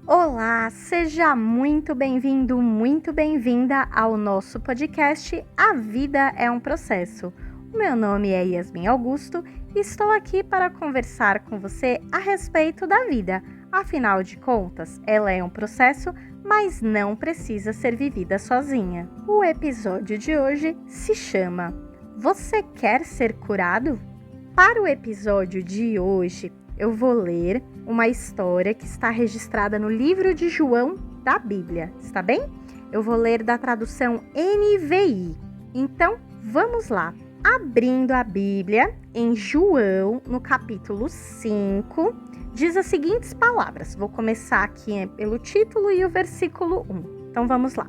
Olá, seja muito bem-vindo, muito bem-vinda ao nosso podcast A Vida é um Processo. O meu nome é Yasmin Augusto e estou aqui para conversar com você a respeito da vida. Afinal de contas, ela é um processo, mas não precisa ser vivida sozinha. O episódio de hoje se chama Você quer ser curado? Para o episódio de hoje, eu vou ler uma história que está registrada no livro de João da Bíblia, está bem? Eu vou ler da tradução NVI. Então, vamos lá. Abrindo a Bíblia, em João, no capítulo 5, diz as seguintes palavras. Vou começar aqui pelo título e o versículo 1. Então, vamos lá.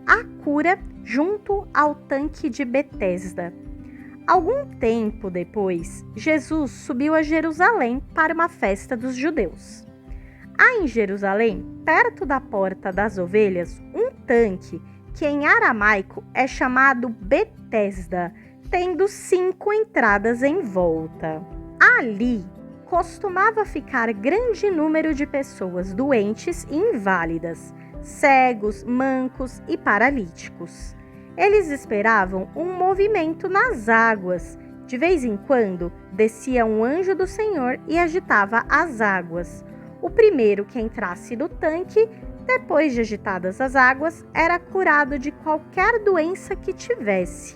A cura junto ao tanque de Betesda. Algum tempo depois, Jesus subiu a Jerusalém para uma festa dos judeus. Há em Jerusalém, perto da Porta das Ovelhas, um tanque que em aramaico é chamado Betesda, tendo 5 entradas em volta. Ali costumava ficar grande número de pessoas doentes e inválidas, cegos, mancos e paralíticos. Eles esperavam um movimento nas águas. De vez em quando, descia um anjo do Senhor e agitava as águas. O primeiro que entrasse no tanque, depois de agitadas as águas, era curado de qualquer doença que tivesse.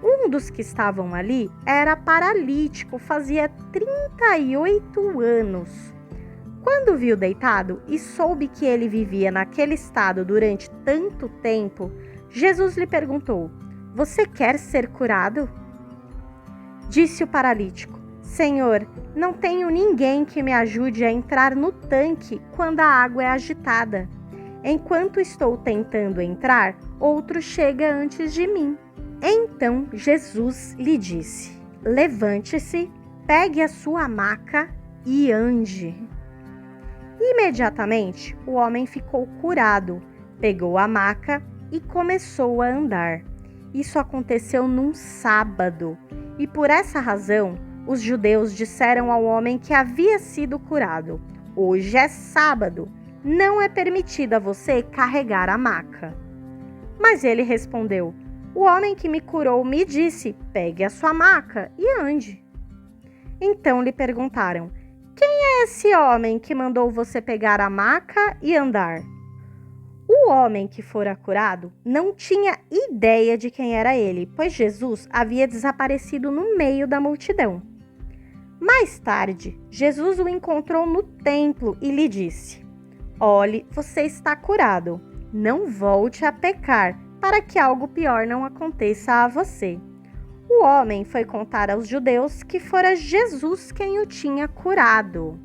Um dos que estavam ali era paralítico, fazia 38 anos. Quando viu deitado e soube que ele vivia naquele estado durante tanto tempo, Jesus lhe perguntou: Você quer ser curado? Disse o paralítico: Senhor, não tenho ninguém que me ajude a entrar no tanque quando a água é agitada. Enquanto estou tentando entrar, outro chega antes de mim. Então Jesus lhe disse: Levante-se, pegue a sua maca e ande. Imediatamente, o homem ficou curado, pegou a maca e começou a andar. Isso aconteceu num sábado, e por essa razão, os judeus disseram ao homem que havia sido curado: Hoje é sábado, não é permitido a você carregar a maca. Mas ele respondeu: O homem que me curou me disse: Pegue a sua maca e ande. Então lhe perguntaram: Quem é esse homem que mandou você pegar a maca e andar? O homem que fora curado não tinha ideia de quem era ele, pois Jesus havia desaparecido no meio da multidão. Mais tarde, Jesus o encontrou no templo e lhe disse: Olhe, você está curado. Não volte a pecar, para que algo pior não aconteça a você. O homem foi contar aos judeus que fora Jesus quem o tinha curado.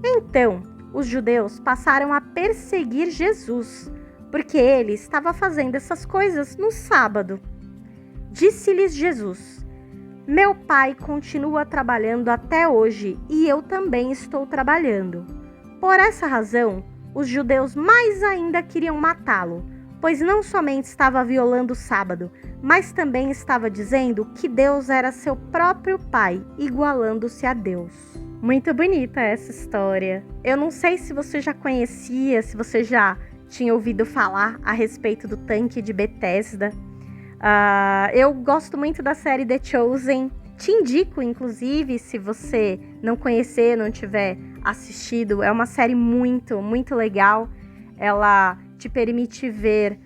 Então, os judeus passaram a perseguir Jesus, porque ele estava fazendo essas coisas no sábado. Disse-lhes Jesus: Meu pai continua trabalhando até hoje e eu também estou trabalhando. Por essa razão, os judeus mais ainda queriam matá-lo, pois não somente estava violando o sábado, mas também estava dizendo que Deus era seu próprio pai, igualando-se a Deus. Muito bonita essa história. Eu não sei se você já conhecia, se você já tinha ouvido falar a respeito do tanque de Betesda. Eu gosto muito da série The Chosen. Te indico, inclusive, se você não conhecer, não tiver assistido. É uma série muito, muito legal. Ela te permite ver,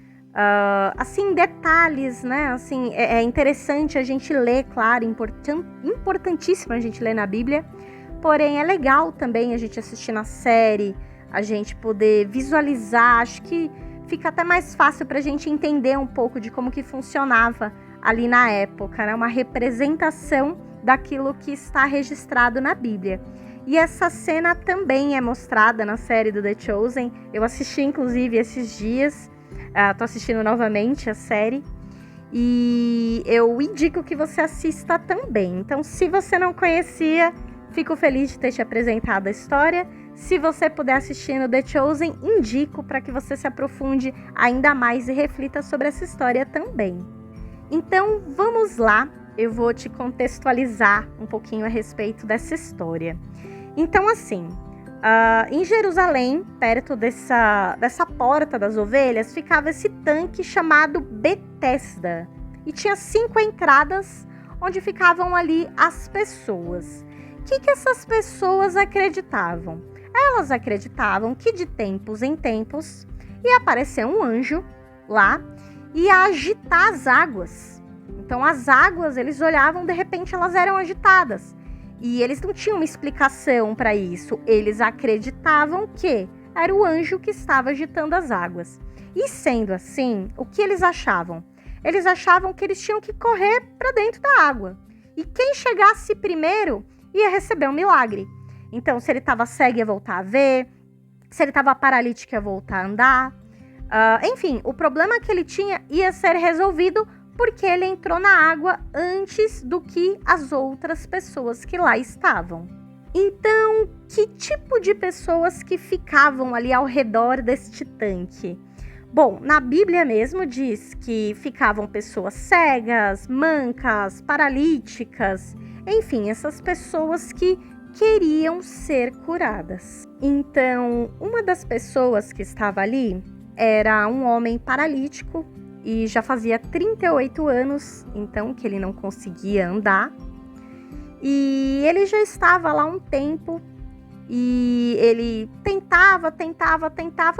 assim, detalhes, né? Assim, é interessante a gente ler, claro, importantíssimo a gente ler na Bíblia. Porém, é legal também a gente assistir na série, a gente poder visualizar. Acho que fica até mais fácil para a gente entender um pouco de como que funcionava ali na época, né? Uma representação daquilo que está registrado na Bíblia. E essa cena também é mostrada na série do The Chosen. Eu assisti, inclusive, esses dias. Tô assistindo novamente a série. E eu indico que você assista também. Então, se você não conhecia, fico feliz de ter te apresentado a história. Se você puder assistir no The Chosen, indico para que você se aprofunde ainda mais e reflita sobre essa história também. Então, vamos lá. Eu vou te contextualizar um pouquinho a respeito dessa história. Então, assim, Em Jerusalém, perto dessa porta das ovelhas, ficava esse tanque chamado Betesda. E tinha 5 entradas onde ficavam ali as pessoas. O que essas pessoas acreditavam? Elas acreditavam que de tempos em tempos ia aparecer um anjo lá e ia agitar as águas. Então as águas, eles olhavam, de repente elas eram agitadas. E eles não tinham uma explicação para isso. Eles acreditavam que era o anjo que estava agitando as águas. E sendo assim, o que eles achavam? Eles achavam que eles tinham que correr para dentro da água. E quem chegasse primeiro ia receber um milagre. Então, se ele estava cego, ia voltar a ver. Se ele estava paralítico, ia voltar a andar. Enfim, o problema que ele tinha ia ser resolvido porque ele entrou na água antes do que as outras pessoas que lá estavam. Então, que tipo de pessoas que ficavam ali ao redor deste tanque? Bom, na Bíblia mesmo diz que ficavam pessoas cegas, mancas, paralíticas, enfim, essas pessoas que queriam ser curadas. Então, uma das pessoas que estava ali era um homem paralítico e já fazia 38 anos, então, que ele não conseguia andar. E ele já estava lá um tempo e ele tentava,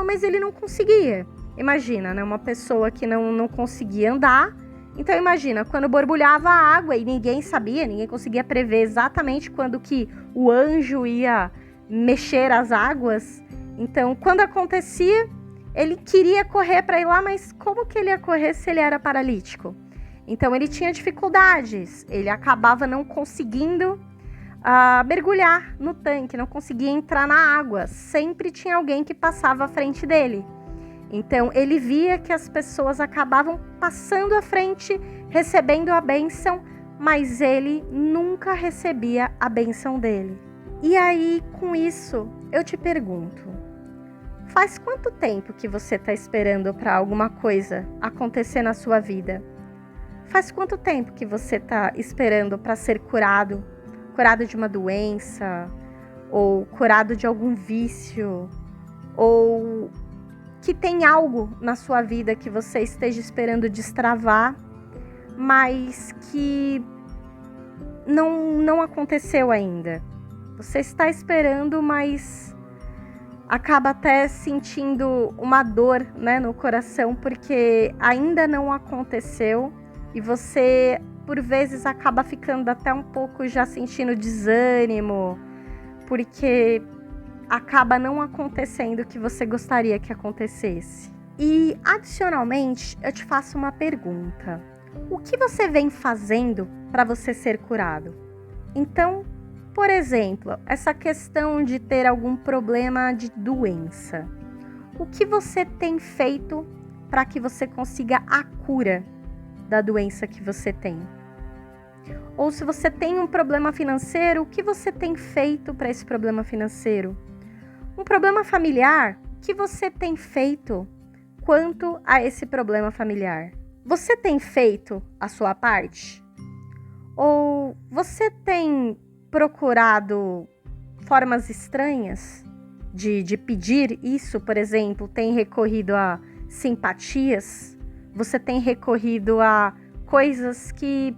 mas ele não conseguia. Imagina, né? Uma pessoa que não conseguia andar. Então imagina, quando borbulhava a água e ninguém sabia, ninguém conseguia prever exatamente quando que o anjo ia mexer as águas. Então, quando acontecia, ele queria correr para ir lá, mas como que ele ia correr se ele era paralítico? Então ele tinha dificuldades, ele acabava não conseguindo mergulhar no tanque, não conseguia entrar na água, sempre tinha alguém que passava à frente dele. Então ele via que as pessoas acabavam passando à frente, recebendo a bênção, mas ele nunca recebia a bênção dele. E aí, com isso, eu te pergunto, faz quanto tempo que você está esperando para alguma coisa acontecer na sua vida? Faz quanto tempo que você está esperando para ser curado? Curado de uma doença? Ou curado de algum vício? Ou que tem algo na sua vida que você esteja esperando destravar, mas que não aconteceu ainda? Você está esperando, mas acaba até sentindo uma dor, né, no coração, porque ainda não aconteceu. E você, por vezes, acaba ficando até um pouco já sentindo desânimo, porque acaba não acontecendo o que você gostaria que acontecesse. E, adicionalmente, eu te faço uma pergunta. O que você vem fazendo para você ser curado? Então, por exemplo, essa questão de ter algum problema de doença. O que você tem feito para que você consiga a cura da doença que você tem? Ou se você tem um problema financeiro, o que você tem feito para esse problema financeiro? Um problema familiar, o que você tem feito quanto a esse problema familiar? Você tem feito a sua parte? Ou você tem procurado formas estranhas de pedir isso, por exemplo? Tem recorrido a simpatias? Você tem recorrido a coisas que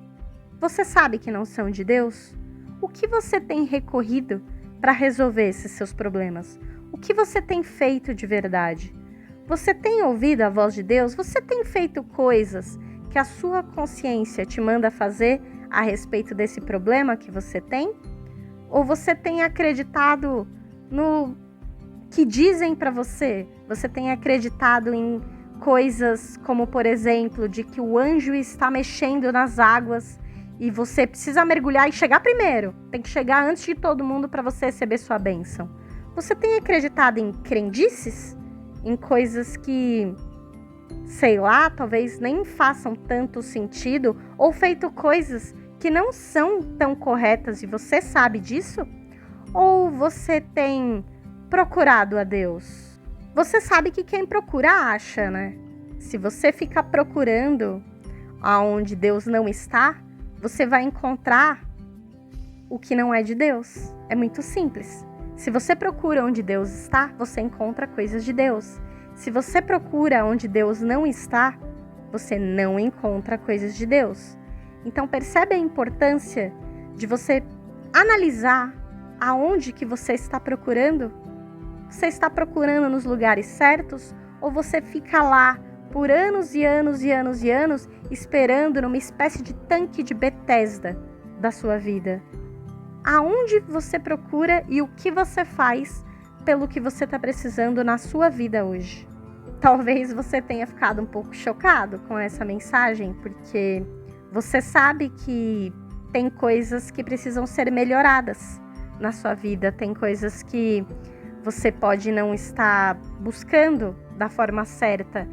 você sabe que não são de Deus? O que você tem recorrido para resolver esses seus problemas? O que você tem feito de verdade? Você tem ouvido a voz de Deus? Você tem feito coisas que a sua consciência te manda fazer a respeito desse problema que você tem? Ou você tem acreditado no que dizem para você? Você tem acreditado em coisas como, por exemplo, de que o anjo está mexendo nas águas e você precisa mergulhar e chegar primeiro. Tem que chegar antes de todo mundo para você receber sua bênção. Você tem acreditado em crendices? Em coisas que, sei lá, talvez nem façam tanto sentido, ou feito coisas que não são tão corretas e você sabe disso? Ou você tem procurado a Deus? Você sabe que quem procura acha, né? Se você ficar procurando aonde Deus não está, você vai encontrar o que não é de Deus. É muito simples. Se você procura onde Deus está, você encontra coisas de Deus. Se você procura onde Deus não está, você não encontra coisas de Deus. Então percebe a importância de você analisar aonde que você está procurando? Você está procurando nos lugares certos ou você fica lá por anos e anos e anos e anos esperando numa espécie de tanque de Betesda da sua vida? Aonde você procura e o que você faz pelo que você está precisando na sua vida hoje? Talvez você tenha ficado um pouco chocado com essa mensagem, porque você sabe que tem coisas que precisam ser melhoradas na sua vida, tem coisas que você pode não estar buscando da forma certa.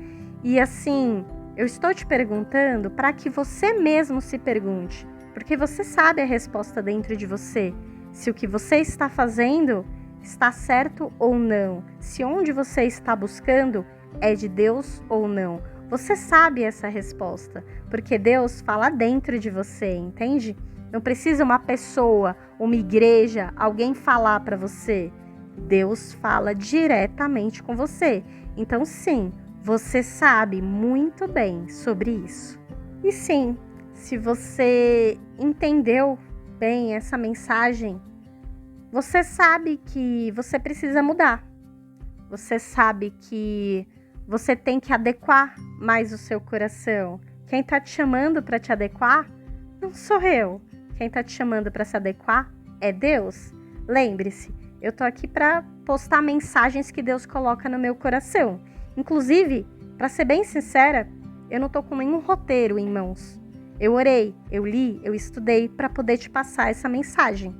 E assim, eu estou te perguntando para que você mesmo se pergunte, porque você sabe a resposta dentro de você, se o que você está fazendo está certo ou não, se onde você está buscando é de Deus ou não. Você sabe essa resposta, porque Deus fala dentro de você, entende? Não precisa uma pessoa, uma igreja, alguém falar para você. Deus fala diretamente com você. Então sim, você sabe muito bem sobre isso. E sim, se você entendeu bem essa mensagem, você sabe que você precisa mudar. Você sabe que você tem que adequar mais o seu coração. Quem está te chamando para te adequar não sou eu. Quem está te chamando para se adequar é Deus. Lembre-se, eu tô aqui para postar mensagens que Deus coloca no meu coração. Inclusive, para ser bem sincera, eu não tô com nenhum roteiro em mãos. Eu orei, eu li, eu estudei para poder te passar essa mensagem.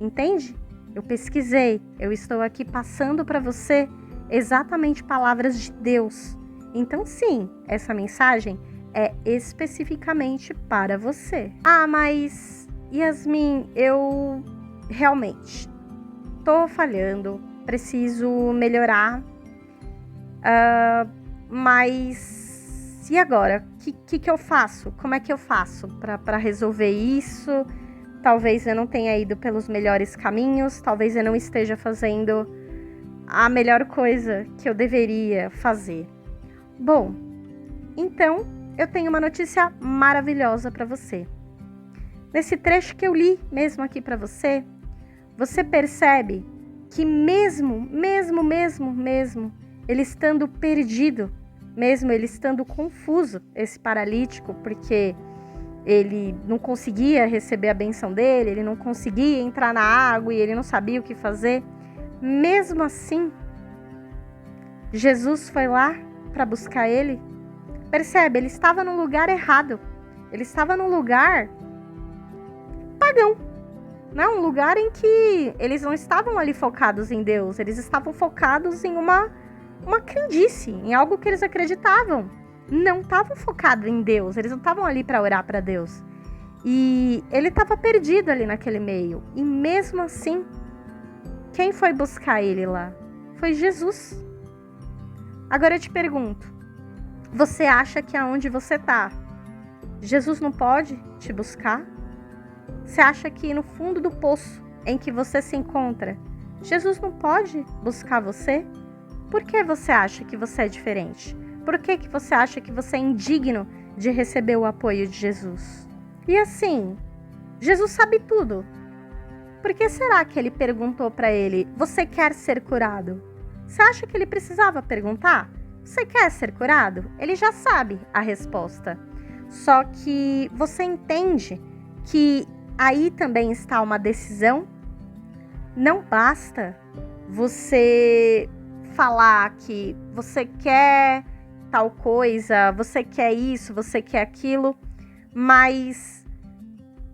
Entende? Eu pesquisei, eu estou aqui passando para você exatamente palavras de Deus. Então sim, essa mensagem é especificamente para você. Ah, mas Yasmin, eu realmente tô falhando, preciso melhorar, mas e agora? O que eu faço? Como é que eu faço para resolver isso? Talvez eu não tenha ido pelos melhores caminhos, talvez eu não esteja fazendo a melhor coisa que eu deveria fazer. Bom, então eu tenho uma notícia maravilhosa para você. Nesse trecho que eu li mesmo aqui para você, você percebe que mesmo ele estando perdido, mesmo ele estando confuso, esse paralítico, porque ele não conseguia receber a bênção dele, ele não conseguia entrar na água e ele não sabia o que fazer, mesmo assim, Jesus foi lá para buscar ele. Percebe? Ele estava no lugar errado. Ele estava num lugar pagão. Não, um lugar em que eles não estavam ali focados em Deus. Eles estavam focados em uma crendice, em algo que eles acreditavam. Não estavam focados em Deus. Eles não estavam ali para orar para Deus. E ele estava perdido ali naquele meio. E mesmo assim, quem foi buscar ele lá? Foi Jesus. Agora eu te pergunto, você acha que aonde você está, Jesus não pode te buscar? Você acha que no fundo do poço em que você se encontra, Jesus não pode buscar você? Por que você acha que você é diferente? Por que você acha que você é indigno de receber o apoio de Jesus? E assim, Jesus sabe tudo. Por que será que ele perguntou para ele, você quer ser curado? Você acha que ele precisava perguntar? Você quer ser curado? Ele já sabe a resposta. Só que você entende que aí também está uma decisão? Não basta você falar que você quer tal coisa, você quer isso, você quer aquilo, mas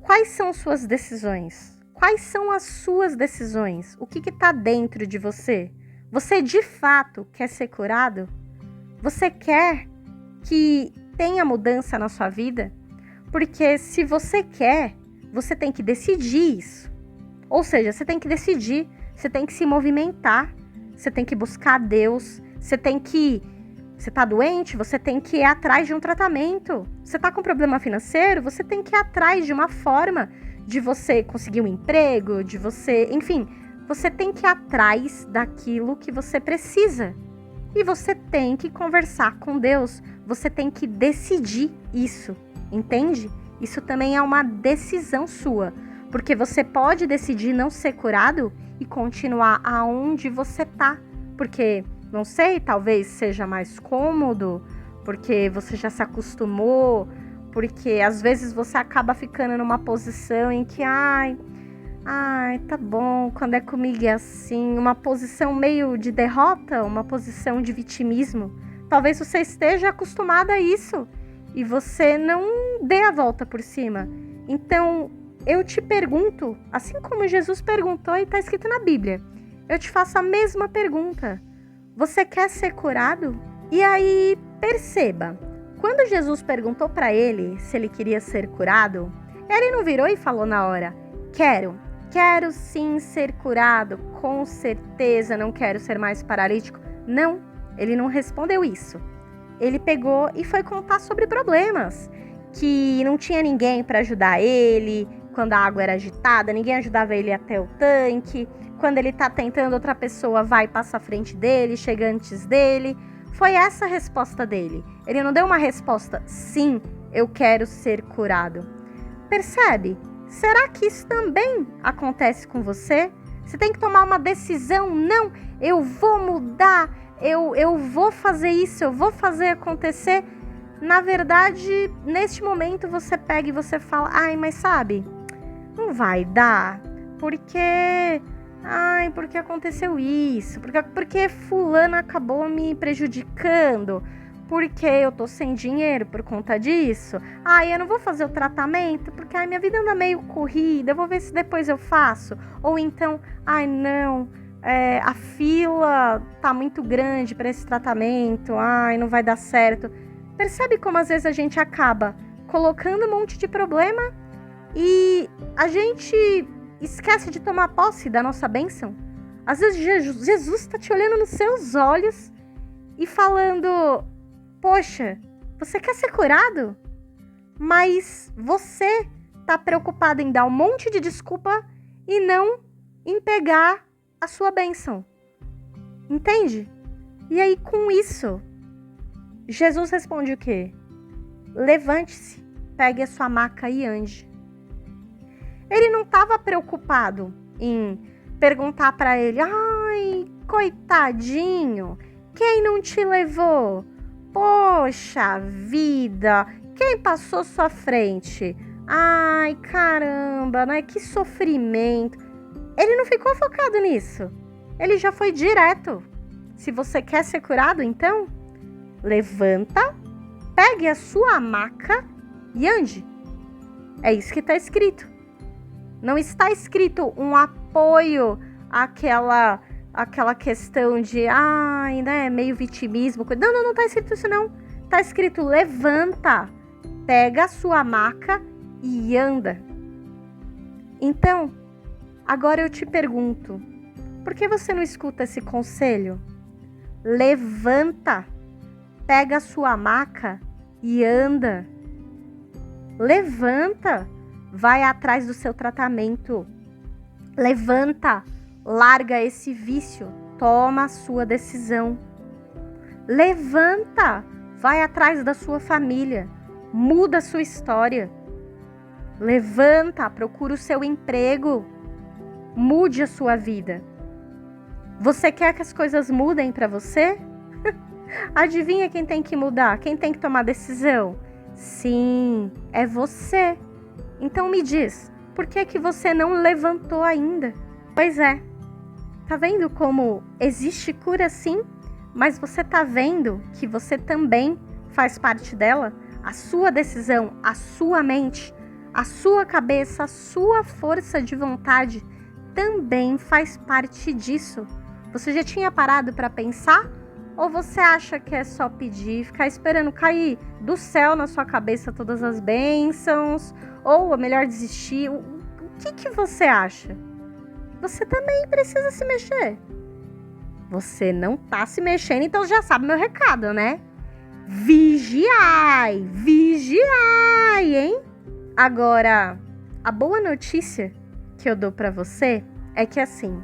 quais são suas decisões? Quais são as suas decisões? O que está dentro de você? Você de fato quer ser curado? Você quer que tenha mudança na sua vida? Porque se você quer, você tem que decidir isso. Ou seja, você tem que decidir, você tem que se movimentar, você tem que buscar Deus, você está doente, você tem que ir atrás de um tratamento. Você está com problema financeiro, você tem que ir atrás de uma forma de você conseguir um emprego, de você, enfim, Você tem que ir atrás daquilo que você precisa. E você tem que conversar com Deus. Você tem que decidir isso, entende? Isso também é uma decisão sua. Porque você pode decidir não ser curado e continuar aonde você tá. Porque, não sei, talvez seja mais cômodo, porque você já se acostumou, porque às vezes você acaba ficando numa posição em que, ai, tá bom, quando é comigo é assim, uma posição meio de derrota, uma posição de vitimismo. Talvez você esteja acostumada a isso e você não dê a volta por cima. Então, eu te pergunto, assim como Jesus perguntou e está escrito na Bíblia, eu te faço a mesma pergunta. Você quer ser curado? E aí, perceba, quando Jesus perguntou para ele se ele queria ser curado, ele não virou e falou na hora, quero sim ser curado, com certeza não quero ser mais paralítico. Não, ele não respondeu isso. Ele pegou e foi contar sobre problemas, que não tinha ninguém para ajudar ele, quando a água era agitada, ninguém ajudava ele até o tanque, quando ele tá tentando, outra pessoa vai passar à frente dele, chega antes dele. Foi essa a resposta dele. Ele não deu uma resposta, sim, eu quero ser curado. Percebe? Será que isso também acontece com você? Você tem que tomar uma decisão, não, eu vou mudar, eu vou fazer isso, eu vou fazer acontecer. Na verdade, neste momento você pega e você fala, mas sabe, não vai dar, porque aconteceu isso, porque fulano acabou me prejudicando, porque eu tô sem dinheiro por conta disso. Eu não vou fazer o tratamento, porque minha vida anda meio corrida, eu vou ver se depois eu faço. Ou então, não, a fila tá muito grande para esse tratamento, não vai dar certo. Percebe como às vezes a gente acaba colocando um monte de problema e a gente esquece de tomar posse da nossa bênção? Às vezes Jesus está te olhando nos seus olhos e falando, poxa, você quer ser curado? Mas você está preocupado em dar um monte de desculpa e não em pegar a sua bênção. Entende? E aí com isso, Jesus responde o quê? Levante-se, pegue a sua maca e ande. Ele não estava preocupado em perguntar para ele, coitadinho, quem não te levou? Poxa vida, quem passou sua frente? Caramba, né? Que sofrimento. Ele não ficou focado nisso. Ele já foi direto. Se você quer ser curado, então, levanta, pegue a sua maca e ande. É isso que está escrito. Não está escrito um apoio àquela questão de, meio vitimismo. Não está escrito isso não. Está escrito, levanta, pega a sua maca e anda. Então, agora eu te pergunto, por que você não escuta esse conselho? Levanta, pega a sua maca e anda. Levanta, vai atrás do seu tratamento. Levanta, larga esse vício, toma a sua decisão. Levanta, vai atrás da sua família, muda a sua história. Levanta, procura o seu emprego, mude a sua vida. Você quer que as coisas mudem para você? Adivinha quem tem que mudar? Quem tem que tomar decisão? Sim, é você. Então me diz, por que você não levantou ainda? Pois é, tá vendo como existe cura sim? Mas você tá vendo que você também faz parte dela? A sua decisão, a sua mente, a sua cabeça, a sua força de vontade também faz parte disso. Você já tinha parado para pensar? Ou você acha que é só pedir, ficar esperando cair do céu na sua cabeça todas as bênçãos? Ou é melhor desistir? O que você acha? Você também precisa se mexer. Você não tá se mexendo, então já sabe meu recado, né? Vigiai, hein? Agora, a boa notícia que eu dou pra você é que assim,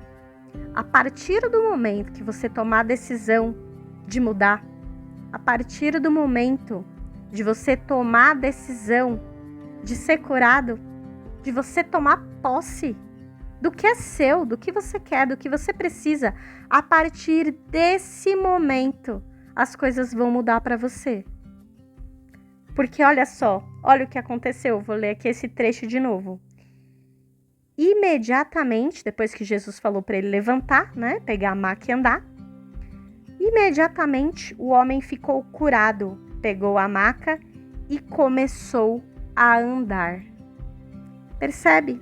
A partir do momento que você tomar a decisão de mudar, a partir do momento de você tomar a decisão de ser curado, de você tomar posse do que é seu, do que você quer, do que você precisa, a partir desse momento, as coisas vão mudar para você. Porque olha só, olha o que aconteceu, vou ler aqui esse trecho de novo. Imediatamente, depois que Jesus falou para ele levantar, né, pegar a maca e andar, imediatamente o homem ficou curado, pegou a maca e começou a andar. Percebe?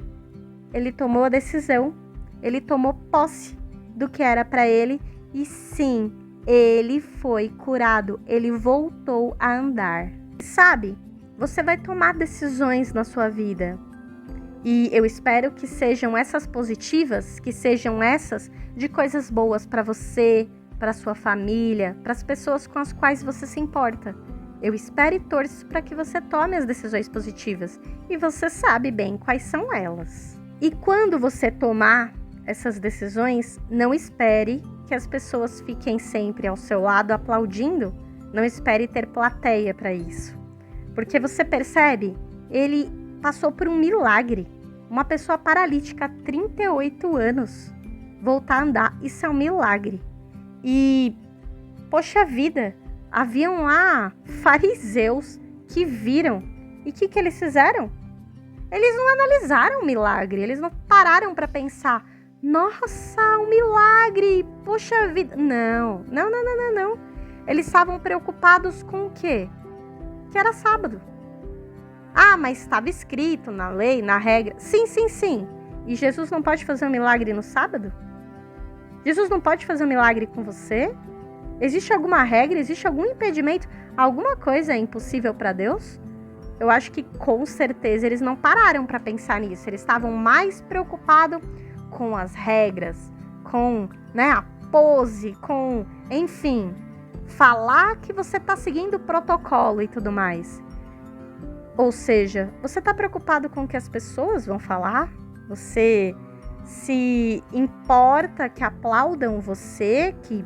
Ele tomou a decisão, ele tomou posse do que era para ele e sim, ele foi curado, ele voltou a andar. Sabe, você vai tomar decisões na sua vida e eu espero que sejam essas positivas, que sejam essas de coisas boas para você, para sua família, para as pessoas com as quais você se importa. Eu espero e torço para que você tome as decisões positivas e você sabe bem quais são elas. E quando você tomar essas decisões, não espere que as pessoas fiquem sempre ao seu lado aplaudindo, não espere ter plateia para isso. Porque você percebe, ele passou por um milagre. Uma pessoa paralítica há 38 anos voltar a andar, isso é um milagre. E, poxa vida, haviam lá fariseus que viram. E o que eles fizeram? Eles não analisaram o milagre, eles não pararam para pensar, nossa, um milagre, poxa vida. Não. Eles estavam preocupados com o quê? Que era sábado. Ah, mas estava escrito na lei, na regra. Sim. E Jesus não pode fazer um milagre no sábado? Jesus não pode fazer um milagre com você? Existe alguma regra? Existe algum impedimento? Alguma coisa é impossível para Deus? Eu acho que com certeza eles não pararam para pensar nisso. Eles estavam mais preocupados com as regras, com, a pose, com, enfim, falar que você está seguindo o protocolo e tudo mais. Ou seja, você está preocupado com o que as pessoas vão falar? Você se importa que aplaudam você, que,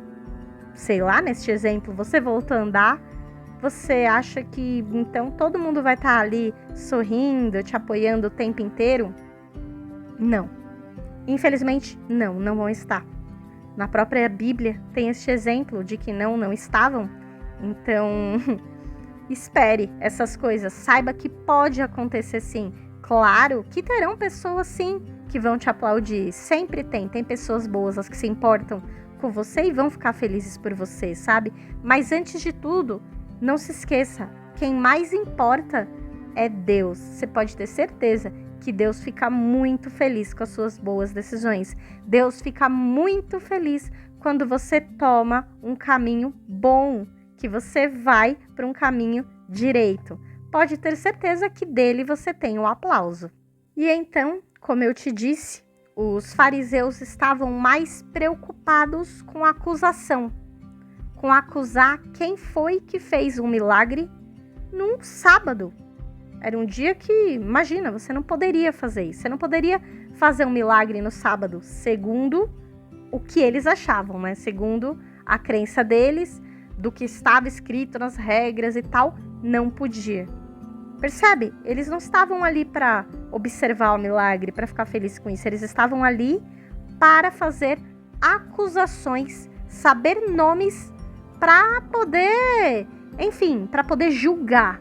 sei lá, neste exemplo, você voltou a andar? Você acha que, então, todo mundo vai estar ali sorrindo, te apoiando o tempo inteiro? Não. Infelizmente, não vão estar. Na própria Bíblia tem este exemplo de que não estavam. Então, espere essas coisas. Saiba que pode acontecer sim. Claro que terão pessoas sim que vão te aplaudir. Sempre tem pessoas boas, as que se importam com você e vão ficar felizes por você, sabe? Mas antes de tudo, não se esqueça, quem mais importa é Deus. Você pode ter certeza que Deus fica muito feliz com as suas boas decisões. Deus fica muito feliz quando você toma um caminho bom, que você vai para um caminho direito. Pode ter certeza que dele você tem o aplauso. E então, como eu te disse, os fariseus estavam mais preocupados com a acusação, com acusar quem foi que fez um milagre num sábado. Era um dia que, imagina, você não poderia fazer isso. Você não poderia fazer um milagre no sábado, segundo o que eles achavam, né? Segundo a crença deles, do que estava escrito nas regras e tal, não podia. Percebe? Eles não estavam ali para observar o milagre, para ficar feliz com isso. Eles estavam ali para fazer acusações, saber nomes para poder, enfim, para poder julgar,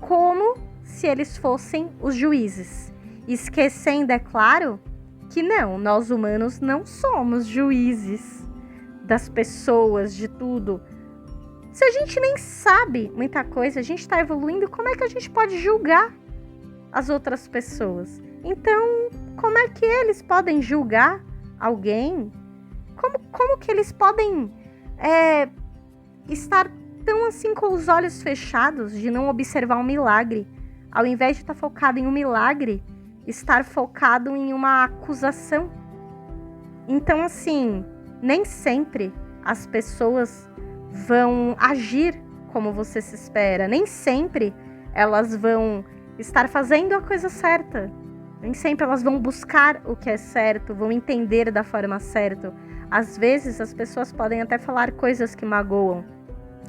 como se eles fossem os juízes. Esquecendo, é claro, que não, nós humanos não somos juízes das pessoas, de tudo. Se a gente nem sabe muita coisa, a gente está evoluindo, como é que a gente pode julgar as outras pessoas? Então, como é que eles podem julgar alguém? Como que eles podem estar tão assim com os olhos fechados de não observar um milagre? Ao invés de estar focado em um milagre, estar focado em uma acusação. Então, assim, nem sempre as pessoas vão agir como você se espera. Nem sempre elas vão estar fazendo a coisa certa. Nem sempre elas vão buscar o que é certo, vão entender da forma certa. Às vezes as pessoas podem até falar coisas que magoam.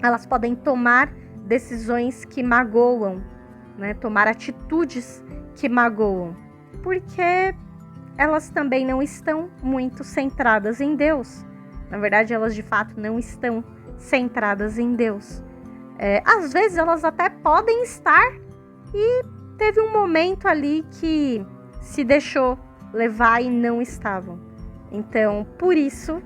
Elas podem tomar decisões que magoam, né? Tomar atitudes que magoam, porque elas também não estão muito centradas em Deus. Na verdade, elas de fato não estão centradas em Deus. Às vezes elas até podem estar e teve um momento ali que se deixou levar e não estavam. Então, por isso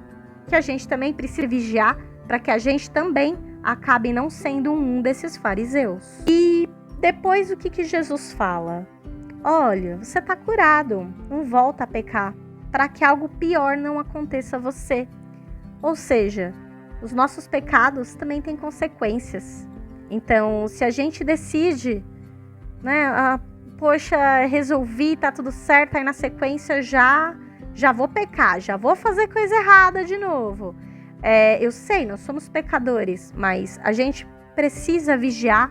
que a gente também precisa vigiar para que a gente também acabe não sendo um desses fariseus. E depois o que Jesus fala? Olha, você está curado, não volta a pecar, para que algo pior não aconteça a você. Ou seja, os nossos pecados também têm consequências. Então, se a gente decide, né, poxa, resolvi, tá tudo certo, aí na sequência já vou pecar, já vou fazer coisa errada de novo. Eu sei, nós somos pecadores, mas a gente precisa vigiar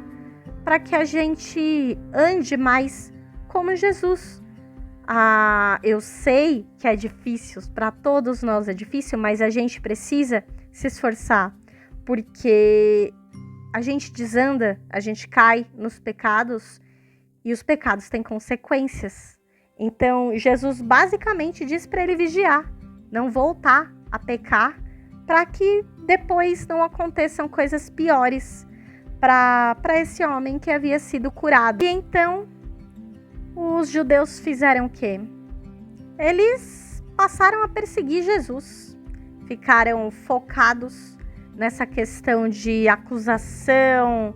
para que a gente ande mais como Jesus. Eu sei que é difícil, para todos nós é difícil, mas a gente precisa se esforçar, porque a gente desanda, a gente cai nos pecados e os pecados têm consequências. Então, Jesus basicamente diz para ele vigiar, não voltar a pecar, para que depois não aconteçam coisas piores para esse homem que havia sido curado. E então, os judeus fizeram o quê? Eles passaram a perseguir Jesus, ficaram focados nessa questão de acusação,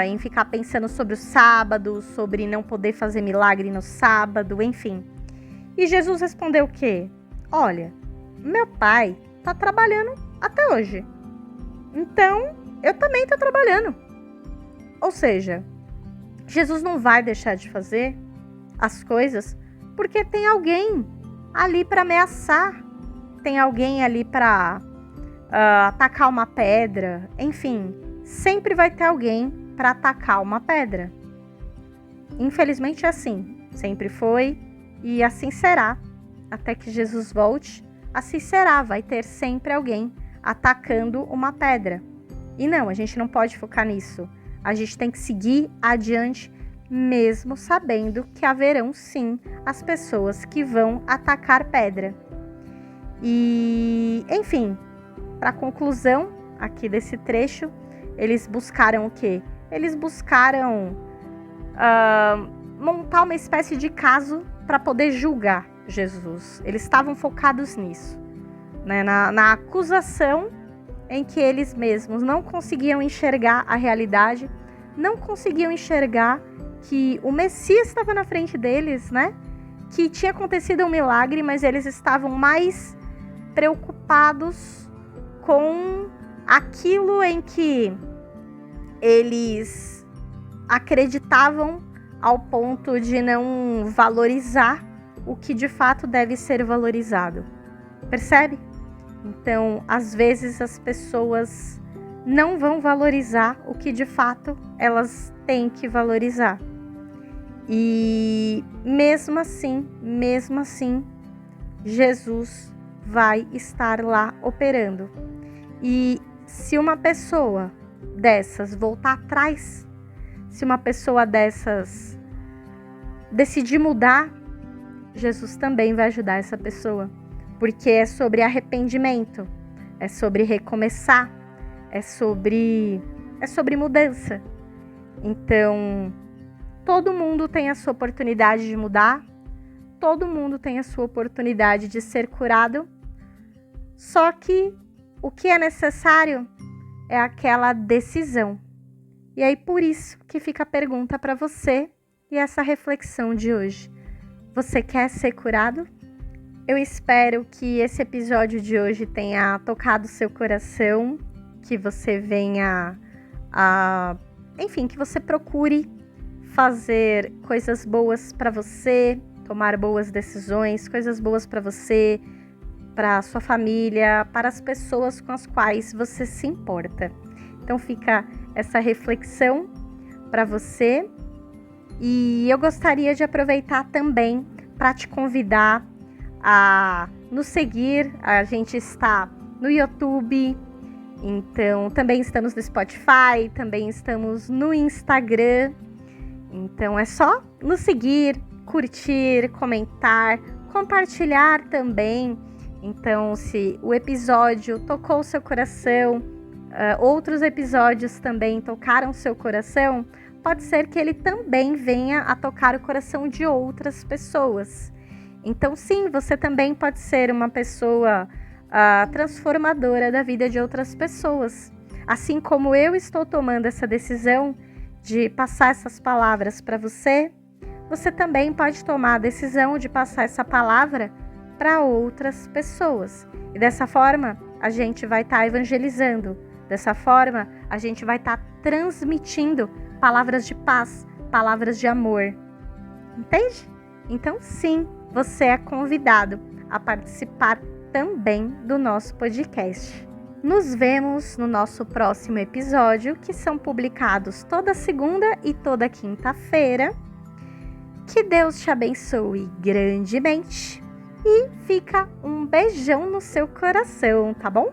em ficar pensando sobre o sábado, sobre não poder fazer milagre no sábado, enfim. E Jesus respondeu o quê? Olha, meu pai está trabalhando até hoje, então eu também estou trabalhando. Ou seja, Jesus não vai deixar de fazer as coisas porque tem alguém ali para ameaçar, tem alguém ali para atacar uma pedra, enfim, sempre vai ter alguém para atacar uma pedra. Infelizmente é assim, sempre foi e assim será, até que Jesus volte, assim será, vai ter sempre alguém atacando uma pedra. E não, a gente não pode focar nisso, a gente tem que seguir adiante, mesmo sabendo que haverão sim as pessoas que vão atacar pedra. E, enfim, para conclusão aqui desse trecho, eles buscaram o quê? Eles buscaram montar uma espécie de caso para poder julgar Jesus. Eles estavam focados nisso, né? Na acusação em que eles mesmos não conseguiam enxergar a realidade, não conseguiam enxergar que o Messias estava na frente deles, né? Que tinha acontecido um milagre, mas eles estavam mais preocupados com aquilo em que eles acreditavam, ao ponto de não valorizar o que de fato deve ser valorizado. Percebe? Então, às vezes as pessoas não vão valorizar o que de fato elas têm que valorizar. E mesmo assim, Jesus vai estar lá operando. E se uma pessoa dessas voltar atrás, se uma pessoa dessas decidir mudar, Jesus também vai ajudar essa pessoa. Porque é sobre arrependimento, é sobre recomeçar, é sobre mudança. Então, todo mundo tem a sua oportunidade de mudar, todo mundo tem a sua oportunidade de ser curado, só que o que é necessário é aquela decisão. E aí, por isso que fica a pergunta para você e essa reflexão de hoje. Você quer ser curado? Eu espero que esse episódio de hoje tenha tocado seu coração, que você venha enfim, que você procure fazer coisas boas para você, tomar boas decisões, coisas boas para você, para sua família, para as pessoas com as quais você se importa. Então fica essa reflexão para você E eu gostaria de aproveitar também para te convidar a nos seguir. A gente está no YouTube, então também estamos no Spotify, também estamos no Instagram. Então é só nos seguir, curtir, comentar, compartilhar também. Então, se o episódio tocou o seu coração, outros episódios também tocaram seu coração, pode ser que ele também venha a tocar o coração de outras pessoas. Então, sim, você também pode ser uma pessoa transformadora da vida de outras pessoas. Assim como eu estou tomando essa decisão de passar essas palavras para você, você também pode tomar a decisão de passar essa palavra para outras pessoas. E dessa forma, a gente vai estar evangelizando. Dessa forma, a gente vai estar transmitindo palavras de paz, palavras de amor. Entende? Então, sim, você é convidado a participar também do nosso podcast. Nos vemos no nosso próximo episódio, que são publicados toda segunda e toda quinta-feira. Que Deus te abençoe grandemente e fica um beijão no seu coração, tá bom?